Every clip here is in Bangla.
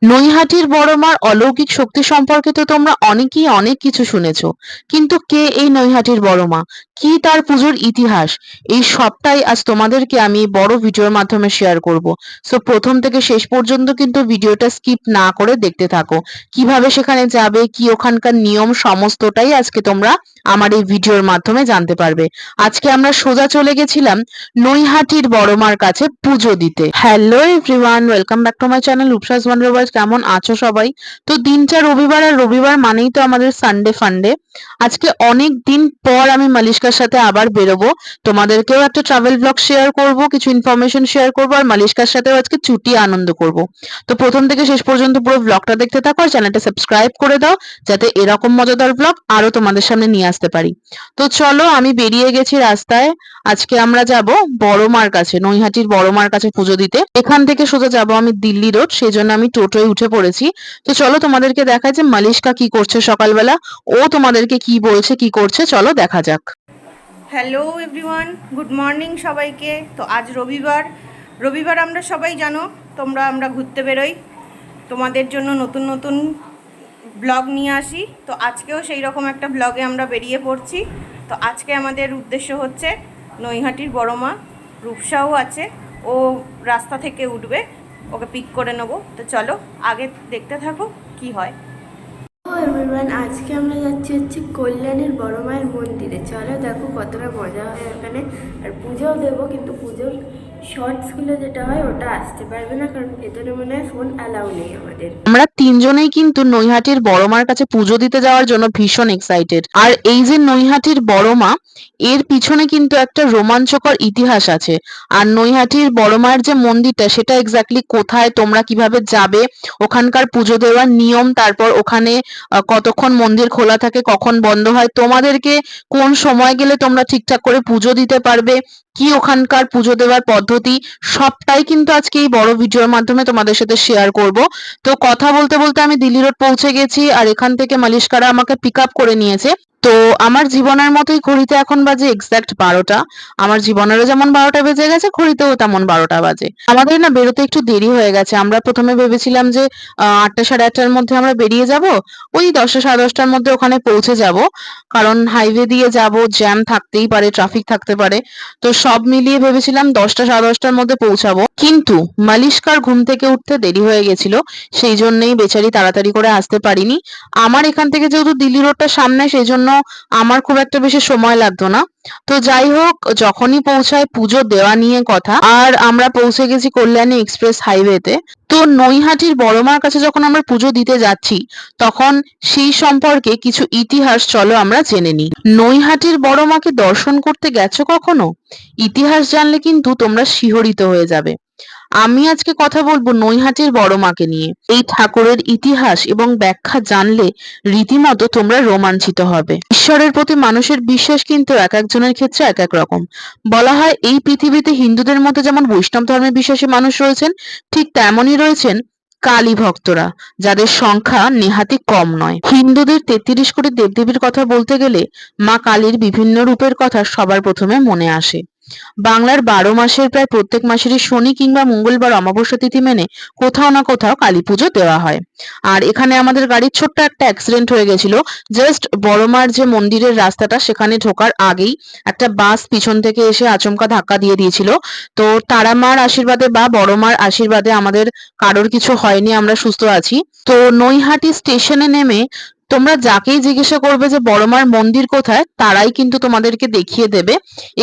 নৈহাটির বড়মার অলৌকিক শক্তি সম্পর্কে তো তোমরা অনেকেই অনেক কিছু শুনেছো, কিন্তু কে এই নৈহাটির বড়মা, কি তার পুজোর ইতিহাস, এই সবটাই আজ তোমাদেরকে আমি এই বড় ভিডিওর মাধ্যমে শেয়ার করব। সো প্রথম থেকে শেষ পর্যন্ত কিন্তু ভিডিওটা স্কিপ না করে দেখতে থাকো। কিভাবে সেখানে যাবে, কি ওখানকার নিয়ম, সমস্তটাই আজকে তোমরা আমার এই ভিডিওর মাধ্যমে জানতে পারবে। আজকে আমরা সোজা চলে গেছিলাম নৈহাটির বড়মার কাছে পুজো দিতে। Hello everyone, welcome back to my channel Rupsa's wonderworld. কেমন আছো সবাই? তো দিনটা রবিবার, আর রবিবার মানেই তো আমাদের সানডে ফান্ডে। আজকে অনেক দিন পর আমি মালিশকার সাথে আবার বেরোবো, তোমাদেরকেও একটা ট্রাভেল ব্লগ শেয়ার করব, কিছু ইনফরমেশন শেয়ার করব, আর মালিশকার সাথেও আজকে ছুটি আনন্দ করব। তো প্রথম থেকে শেষ পর্যন্ত পুরো ব্লগটা দেখতে থাকো, আর চ্যানেলটা সাবস্ক্রাইব করে দাও যাতে এরকম মজাদার ব্লগ আরো তোমাদের সামনে নিয়ে আসতে পারি। তো চলো, আমি বেরিয়ে গেছি রাস্তায়। আজকে আমরা যাব বড়মার কাছে, নৈহাটির বড়মার কাছে পুজো দিতে। এখান থেকে সোজা যাব আমি দিল্লি রোড, সেই জন্য আমি টোটোয় উঠে পড়েছি। তো চলো তোমাদেরকে দেখাই যে মালিশকা কি করছে সকালবেলা, ও তোমাদেরকে কি বলছে, কি করছে, চলো দেখা যাক। হ্যালো এভরিওয়ান, গুড মর্নিং সবাইকে। তো আজ রবিবার। রবিবার আমরা সবাই জানো আমরা ঘুরতে বেরোই, তোমাদের জন্য নতুন নতুন ব্লগ নিয়ে আসি। তো আজকেও সেই রকম একটা ব্লগে আমরা বেরিয়ে পড়ছি। তো আজকে আমাদের উদ্দেশ্য হচ্ছে নৈহাটির বড়মা, রূপসাও আছে, ও রাস্তা থেকে উঠবে, ওকে পিক করে নেবো। তো চলো আগে দেখতে থাকো কি হয়। এভরিওয়ান, আজকে আমরা যাচ্ছি কল্যাণীর বড় মায়ের মন্দিরে। চলো দেখো কতটা মজা হয় ওখানে, আর পুজোও দেবো। কিন্তু পুজোর শর্টসগুলো যেটা হয় ওটা আসতে পারবে না, কারণ ভেতরে মনে হয় ফোন অ্যালাউ নেই আমাদের। আমরা তিনজনেই কিন্তু নৈহাটির বড়মার কাছে পুজো দিতে যাওয়ার জন্য ভীষণ এক্সাইটেড। আর এই যে নৈহাটির বড়মা, এর পিছনে কিন্তু একটা রোমাঞ্চকর ইতিহাস আছে। আর নৈহাটির বড়মার যে মন্দিরটা, সেটা এক্স্যাক্টলি কোথায়, তোমরা কিভাবে যাবে, ওখানকার পুজো দেওয়ার নিয়ম, তারপর ওখানে কতক্ষণ মন্দির খোলা থাকে, কখন বন্ধ হয়, তোমাদেরকে কোন সময় গেলে তোমরা ঠিকঠাক করে পুজো দিতে পারবে, কি ওখানকার পুজো দেওয়ার পদ্ধতি, সবটাই কিন্তু আজকে এই বড় ভিডিওর মাধ্যমে তোমাদের সাথে শেয়ার করব। তো কথা বলতে বলতে আমি দিল্লি রোড পৌঁছে গেছি, আর এখান থেকে মালিশকারা আমাকে পিক আপ করে নিয়েছে। তো আমার জীবনের মতোই ঘড়িতে এখন বাজে এক্সাক্ট 12টা। আমার জীবনেরও যেমন 12টা বেজে গেছে, ঘড়িতেও তেমন 12টা বাজে। আমাদের না বেরোতে একটু দেরি হয়ে গেছে। আমরা প্রথমে ভেবেছিলাম যে 8টা সাড়ে 8টার মধ্যে আমরা বেরিয়ে যাব, ওই 10টা সাড়ে 10টার মধ্যে ওখানে পৌঁছে যাব, কারণ হাইওয়ে দিয়ে যাব, জ্যাম থাকতেই পারে, ট্রাফিক থাকতে পারে। তো সব মিলিয়ে ভেবেছিলাম 10টা সাড়ে 10টার মধ্যে পৌঁছাবো, কিন্তু মালিশকার ঘুম থেকে উঠতে দেরি হয়ে গেছিল, সেই জন্যই বেচারি তাড়াতাড়ি করে আসতে পারিনি। আমার এখান থেকে যেহেতু দিল্লি রোডটা সামনে, সেই জন্য আমার খুব একটা বেশি সময় লাগতো না। তো যাই হোক, যখনই পৌঁছায় পুজো দেওয়া নিয়ে কথা, আর আমরা পৌঁছে গেছি কল্যাণী এক্সপ্রেস হাইওয়েতে। তো নৈহাটির বড়মার কাছে যখন আমরা পুজো দিতে যাচ্ছি, তখন সেই সম্পর্কে কিছু ইতিহাস চলো আমরা জেনে নিই। নৈহাটির বড়মাকে দর্শন করতে গেছো কখনো? ইতিহাস জানলে কিন্তু তোমরা শিহরিত হয়ে যাবে। আমি আজকে কথা বলবো নৈহাটির বড়মাকে নিয়ে। এই ঠাকুরের ইতিহাস এবং ব্যাখ্যা জানলে রীতিমতো তোমরা রোমাঞ্চিত হবে। ঈশ্বরের প্রতি মানুষের বিশ্বাস কিন্তু এক একজনের ক্ষেত্রে এক এক রকম। বলা হয় এই পৃথিবীতে হিন্দুদের মধ্যে যেমন বৈষ্ণব ধর্মে বিশ্বাসী মানুষ রয়েছেন, ঠিক তেমনই রয়েছেন কালী ভক্তরা, যাদের সংখ্যা নেহাতি কম নয়। হিন্দুদের 33 কোটি দেবদেবীর কথা বলতে গেলে মা কালীর বিভিন্ন রূপের কথা সবার প্রথমে মনে আসে। বাংলার 12 মাসের প্রায় প্রত্যেক মাসেরই শনি কিংবা মঙ্গলবার অমাবস্যা তিথি মেনে কোথাও না কোথাও কালী পুজো দেওয়া হয়। আর এখানে আমাদের গাড়ির ছোট্ট একটা অ্যাক্সিডেন্ট হয়ে গেছিল। জাস্ট বড়মার যে মন্দিরের রাস্তাটা, সেখানে ঢোকার আগেই একটা বাস পিছন থেকে এসে আচমকা ধাক্কা দিয়ে দিয়েছিল। তো তারা মার আশীর্বাদে বা বড়মার আশীর্বাদে আমাদের কারোর কিছু হয়নি, আমরা সুস্থ আছি। তো নৈহাটি স্টেশনে নেমে তোমরা যাকেই জিজ্ঞাসা করবে যে বড়মার মন্দির কোথায়, তারাই কিন্তু তোমাদেরকে দেখিয়ে দেবে।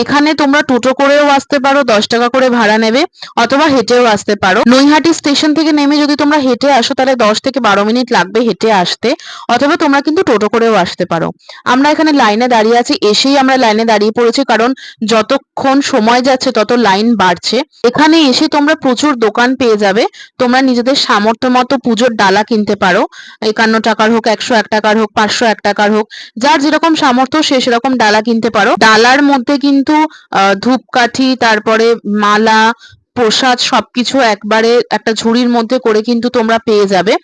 এখানে তোমরা টোটো করেও আসতে পারো, 10 টাকা করে ভাড়া নেবে, অথবা হেঁটেও আসতে পারো। নৈহাটি স্টেশন থেকে নেমে যদি তোমরা হেঁটে আসো, তাহলে 10 থেকে 12 মিনিট লাগবে হেঁটে আসতে, অথবা তোমরা কিন্তু টোটো করেও আসতে পারো। আমরা এখানে লাইনে দাঁড়িয়ে আছি, এসেই আমরা লাইনে দাঁড়িয়ে পড়েছি, কারণ যতক্ষণ সময় যাচ্ছে তত লাইন বাড়ছে। এখানে এসে তোমরা প্রচুর দোকান পেয়ে যাবে। তোমরা নিজেদের সামর্থ্য মতো পুজোর ডালা কিনতে পারো। 51 টাকার হোক, 101 টাকার হোক, 501 টাকার হোক, যার যেরকম সামর্থ্য সে সেরকম ডালা কিনতে পারো। ডালার মধ্যে কিন্তু ধূপকাঠি, তারপরে মালা, প্রসাদ সবকিছু একবারে একটা ঝুড়ির মধ্যে করে কিন্তু তোমরা পেয়ে যাবে।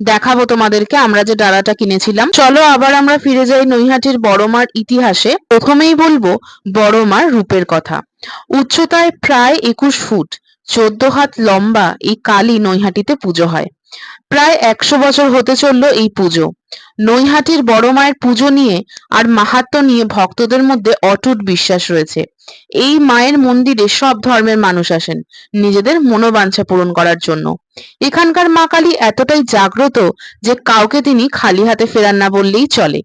দেখাবো তোমাদেরকে আমরা যে ডালাটা কিনেছিলাম। চলো আবার আমরা ফিরে যাই নৈহাটির বড়মার ইতিহাসে। প্রথমেই বলবো বড়মার রূপের কথা। উচ্চতায় প্রায় 21 ফুট, 14 হাত লম্বা এই কালী নৈহাটিতে পুজো হয়। প্রায় 100 বছর হতে চলল এই পুজো। নৈহাটির বড় মায়ের পুজো নিয়ে আর মাহাত্ম্য নিয়ে ভক্তদের মধ্যে অটুট বিশ্বাস রয়েছে। এই মায়ের মন্দিরে সব ধর্মের মানুষ আসেন নিজেদের মনোবাঞ্ছা পূরণ করার জন্য। এখানকার মা কালী এতটাই জাগ্রত যে কাউকে তিনি খালি হাতে ফেরান না বললেই চলে।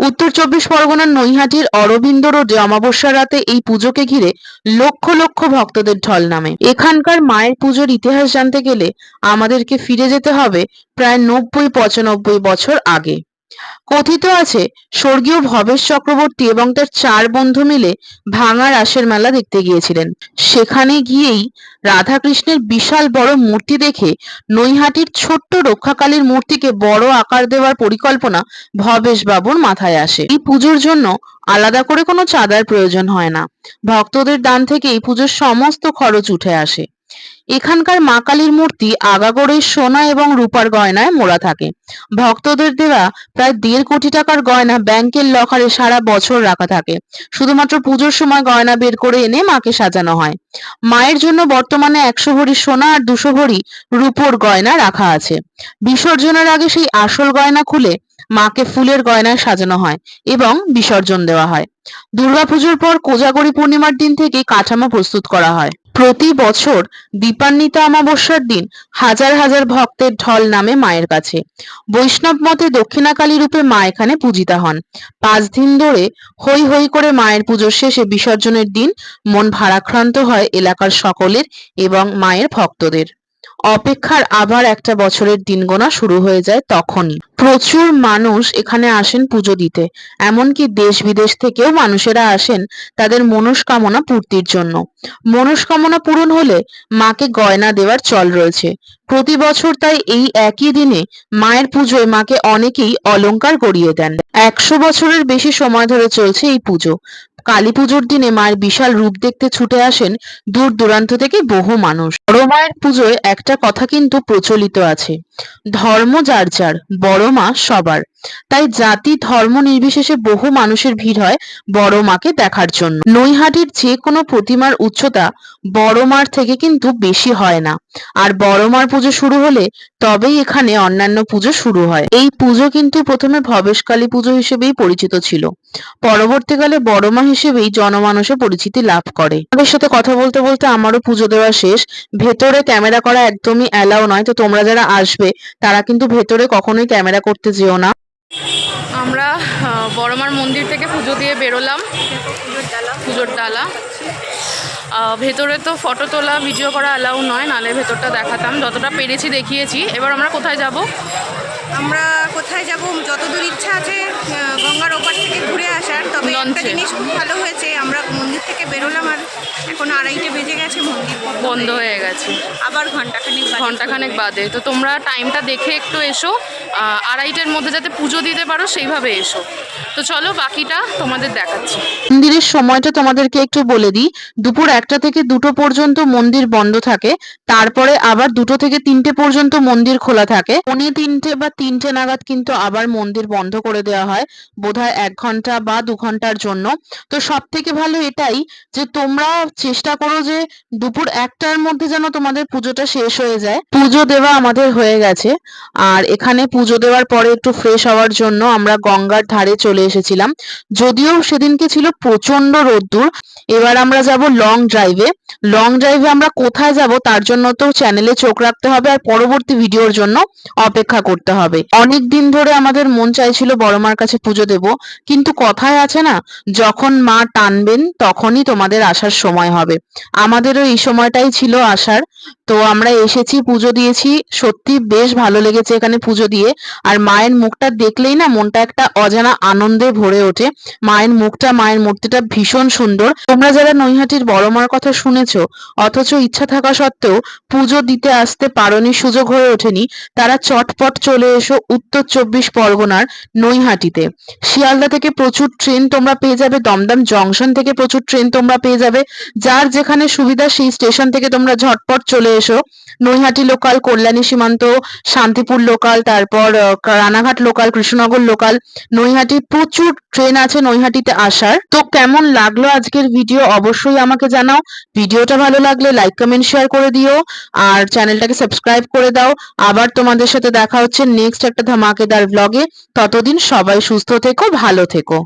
উত্তর চব্বিশ পরগনার নৈহাটির অরবিন্দ রোডে অমাবস্যার রাতে এই পুজোকে ঘিরে লক্ষ লক্ষ ভক্তদের ঢল নামে। এখানকার মায়ের পুজোর ইতিহাস জানতে গেলে আমাদেরকে ফিরে যেতে হবে প্রায় ৯০-৯৫ বছর আগে। কথিত আছে স্বর্গীয় ভবেশ চক্রবর্তী এবং তার 4 বন্ধু মিলে ভাঙা রাসের মেলা দেখতে গিয়েছিলেন। সেখানে গিয়েই রাধাকৃষ্ণের বিশাল বড় মূর্তি দেখে নৈহাটির ছোট্ট রক্ষাকালীর মূর্তিকে বড় আকার দেওয়ার পরিকল্পনা ভবেশ বাবুর মাথায় আসে। এই পুজোর জন্য আলাদা করে কোনো চাঁদার প্রয়োজন হয় না, ভক্তদের দান থেকে এই পুজোর সমস্ত খরচ উঠে আসে। এখানকার মা কালীর মূর্তি আগাগোড়াই সোনা এবং রূপার গয়নায় মোড়া থাকে। ভক্তদের দেওয়া প্রায় 1.5 কোটি টাকার গয়না ব্যাংকের লকারে সারা বছর রাখা থাকে। শুধুমাত্র পুজোর সময় গয়না বের করে এনে মাকে সাজানো হয়। মায়ের জন্য বর্তমানে 100 ভরি সোনা আর 200 ভরি রূপোর গয়না রাখা আছে। বিসর্জনের আগে সেই আসল গয়না খুলে মাকে ফুলের গয়নায় সাজানো হয় এবং বিসর্জন দেওয়া হয়। দুর্গাপুজোর পর কোজাগরী পূর্ণিমার দিন থেকে কাঠামো প্রস্তুত করা হয়। প্রতি বছর দীপান্বিতা অমাবস্যার দিন হাজার হাজার ভক্তের ঢল নামে মায়ের কাছে। বৈষ্ণব মতে দক্ষিণাকালী রূপে মা এখানে পূজিতা হন। 5 দিন ধরে হৈ হৈ করে মায়ের পুজোর শেষে বিসর্জনের দিন মন ভারাক্রান্ত হয় এলাকার সকলের এবং মায়ের ভক্তদের। অপেক্ষার আবার একটা বছরের দিন গোনা শুরু হয়ে যায় তখনই। প্রচুর মানুষ এখানে আসেন পুজো দিতে, এমনকি দেশ বিদেশ থেকেও মানুষেরা আসেন তাদের মনস্কামনা পূর্তির জন্য। মনস্কামনা পূরণ হলে মাকে গয়না দেওয়ার চল রয়েছে। প্রতি বছর তাই এই একই দিনে মায়ের পুজোয় মাকে অনেকেই অলংকার গড়িয়ে দেন। 100 বছরের বেশি সময় ধরে চলছে এই পুজো। কালী পুজোর দিনে মায়ের বিশাল রূপ দেখতে ছুটে আসেন দূর দূরান্ত থেকে বহু মানুষ। বড় মায়ের পুজোয় একটা কথা কিন্তু প্রচলিত আছে, ধর্ম যার যার, বড় মা সবার। তাই জাতি ধর্ম নির্বিশেষে বহু মানুষের ভিড় হয় বড় মাকে দেখার জন্য। নৈহাটির যে কোনো প্রতিমার উচ্চতা বড় মার থেকে কিন্তু বেশি হয় না, আর বড় মার পুজো শুরু হলে তবেই এখানে অন্যান্য পুজো শুরু হয়। এই পুজো কিন্তু প্রথমে ভবেশকালী পুজো হিসেবেই পরিচিত ছিল, পরবর্তীকালে বড় মা হিসেবেই জনমানসে পরিচিতি লাভ করে। আপনাদের সাথে কথা বলতে বলতে আমারও পুজো দেওয়া শেষ। ভেতরে ক্যামেরা করা একদমই অ্যালাউ নয়, তো তোমরা যারা আসবে তারা কিন্তু ভেতরে কখনোই ক্যামেরা করতে যেও না। আমরা বড়মার মন্দির থেকে পুজো দিয়ে বেরোলাম, পুজোর ডালা। ভেতরে তো ফটো তোলা ভিডিও করা অ্যালাউ নয়, নালে ভেতরটা দেখাতাম, যতটা পেরেছি দেখিয়েছি। এবার আমরা কোথায় যাব? আমরা কোথায় যাব, যতদূর ইচ্ছা আছে গঙ্গার ওপার থেকে ঘুরে আসার। তবে একটা লঞ্চে। জিনিস খুব ভালো হয়েছে, আমরা মন্দির থেকে বেরোলাম আর এখন 2:30 বেজে গেছে, মন্দির বন্ধ হয়ে গেছে আবার ঘন্টাখানেক বাদে। তো তোমরা টাইমটা দেখে একটু এসো, 2:30টার মধ্যে যাতে পুজো দিতে পারো সেইভাবে এসো। তো চলো বাকিটা তোমাদের দেখাচ্ছি। মন্দিরের সময়টা তোমাদেরকে একটু বলে দিই। দুপুর 1টা থেকে 2টো পর্যন্ত মন্দির বন্ধ থাকে, তারপরে আবার 2টো থেকে 3টে পর্যন্ত মন্দির খোলা থাকে। 2:45 বা 3টে নাগাদ কিন্তু আবার মন্দির বন্ধ করে দেওয়া হয়, বোধহয় 1 ঘন্টা বা 2 ঘন্টার জন্য। তো সব থেকে ভালো এটাই যে তোমরা চেষ্টা করো যে দুপুর 1টার মধ্যে যেন তোমাদের পুজোটা শেষ হয়ে যায়। পুজো দেওয়া আমাদের হয়ে গেছে, আর এখানে পুজো দেওয়ার পরে একটু ফ্রেশ হওয়ার জন্য আমরা গঙ্গার ধারে চলে এসেছিলাম। যদিও সেদিনকে ছিল প্রচন্ড রোদ্দুর। এবার আমরা যাব লং ড্রাইভে। লং ড্রাইভে আমরা কোথায় যাব তার জন্য তো চ্যানেলে চোখ রাখতে হবে আর পরবর্তী ভিডিওর জন্য অপেক্ষা করতে হবে। অনেক দিন ধরে আমাদের মন চাইছিল বড় মার কাছে পুজো দেব, কিন্তু কথায় আছে না, যখন মা টানবেন তখনই তোমাদের আসার সময় হবে। আমাদেরও এই সময়টাই ছিল আসার। তো আমরা এসেছি, পুজো দিয়েছি, সত্যি বেশ ভালো লেগেছে এখানে পুজো দিয়ে। আর মায়ের মুখটা দেখলেই না মনটা একটা অজানা আনন্দে ভরে ওঠে। মায়ের মুখটা, মায়ের মূর্তিটা ভীষণ সুন্দর। তোমরা যারা নৈহাটির বড় মার কথা শুনেছো অথচ ইচ্ছা থাকা সত্ত্বেও পুজো দিতে আসতে পারোনি, সুযোগ হয়ে ওঠেনি, তারা চটপট চলে এসো উত্তর 24 পরগনার নৈহাটিতে। শিয়ালদা থেকে প্রচুর ট্রেন তোমরা পেয়ে যাবে, দমদম জংশন থেকে প্রচুর ট্রেন তোমরা পেয়ে যাবে। যার যেখানে সুবিধা সেই স্টেশন থেকে তোমরা ঝটপট চলে এসো। নৈহাটি লোকাল, কল্যাণী সীমান্ত, শান্তিপুর লোকাল, তারপর রানাঘাট লোকাল, কৃষ্ণনগর লোকাল, নৈহাটি প্রচুর ট্রেন আছে নৈহাটিতে আসার। তো কেমন লাগলো আজকের ভিডিও অবশ্যই আমাকে জানাও। ভিডিওটা ভালো লাগলে লাইক কমেন্ট শেয়ার করে দিও আর চ্যানেলটাকে সাবস্ক্রাইব করে দাও। আবার তোমাদের সাথে দেখা হচ্ছে নেক্সট একটা ধামাকেদার ব্লগে। ততদিন সবাই সুস্থ থেকো, ভালো থেকো।